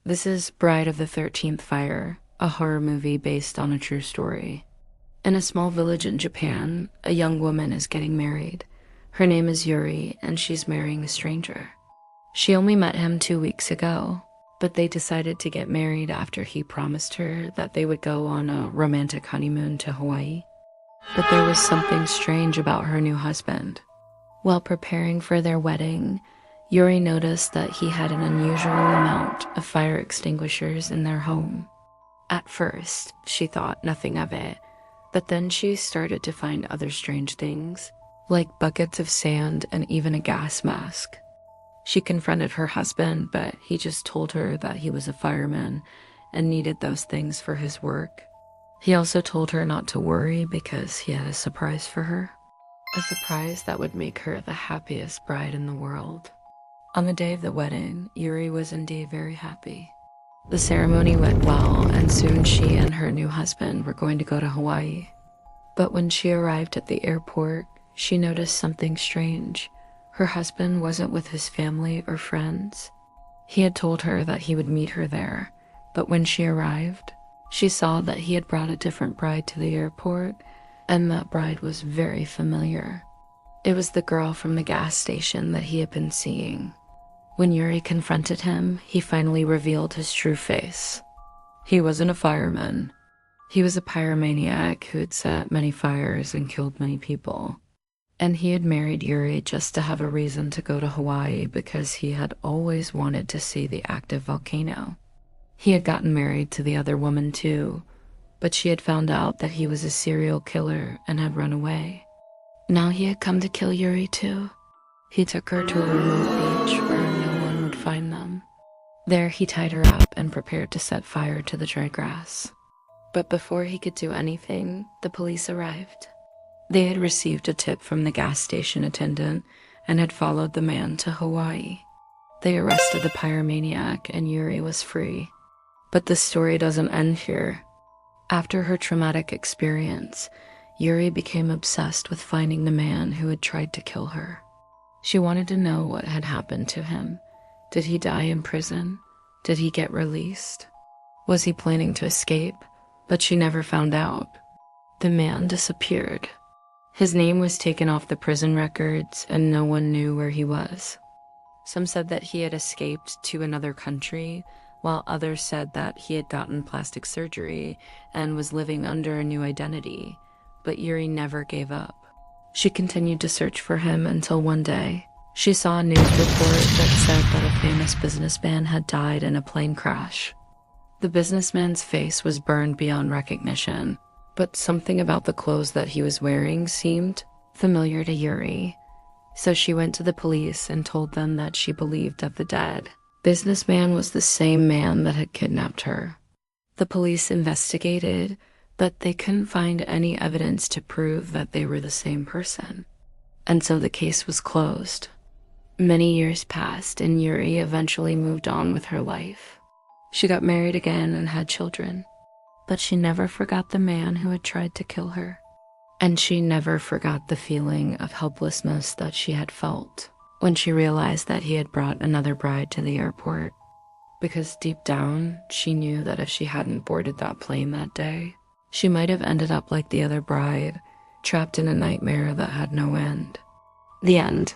This is Bride of the 13th Fire, a horror movie based on a true story. In a small village in Japan, a young woman is getting married. Her name is Yuri, and she's marrying a stranger. She only met him 2 weeks ago, but they decided to get married after he promised her that they would go on a romantic honeymoon to Hawaii. But there was something strange about her new husband. While preparing for their wedding, Yuri noticed that he had an unusual amount of fire extinguishers in their home. At first, she thought nothing of it, but then she started to find other strange things, like buckets of sand and even a gas mask. She confronted her husband, but he just told her that he was a fireman and needed those things for his work. He also told her not to worry because he had a surprise for her. A surprise that would make her the happiest bride in the world. On the day of the wedding, Yuri was indeed very happy. The ceremony went well, and soon she and her new husband were going to go to Hawaii. But when she arrived at the airport, she noticed something strange. Her husband wasn't with his family or friends. He had told her that he would meet her there, but when she arrived, she saw that he had brought a different bride to the airport, and that bride was very familiar. It was the girl from the gas station that he had been seeing. When Yuri confronted him, he finally revealed his true face. He wasn't a fireman. He was a pyromaniac who had set many fires and killed many people. And he had married Yuri just to have a reason to go to Hawaii because he had always wanted to see the active volcano. He had gotten married to the other woman too, but she had found out that he was a serial killer and had run away. Now he had come to kill Yuri too. He took her to a remote beach where no one would find them. There he tied her up and prepared to set fire to the dry grass. But before he could do anything, the police arrived. They had received a tip from the gas station attendant and had followed the man to Hawaii. They arrested the pyromaniac and Yuri was free. But the story doesn't end here. After her traumatic experience, Yuri became obsessed with finding the man who had tried to kill her. She wanted to know what had happened to him. Did he die in prison? Did he get released? Was he planning to escape? But she never found out. The man disappeared. His name was taken off the prison records and no one knew where he was. Some said that he had escaped to another country, while others said that he had gotten plastic surgery and was living under a new identity. But Yuri never gave up. She continued to search for him until one day, she saw a news report that said that a famous businessman had died in a plane crash. The businessman's face was burned beyond recognition, but something about the clothes that he was wearing seemed familiar to Yuri. So she went to the police and told them that she believed that the dead businessman was the same man that had kidnapped her. The police investigated, but they couldn't find any evidence to prove that they were the same person. And so the case was closed. Many years passed and Yuri eventually moved on with her life. She got married again and had children, but she never forgot the man who had tried to kill her. And she never forgot the feeling of helplessness that she had felt when she realized that he had brought another bride to the airport. Because deep down, she knew that if she hadn't boarded that plane that day, she might have ended up like the other bride, trapped in a nightmare that had no end. The end.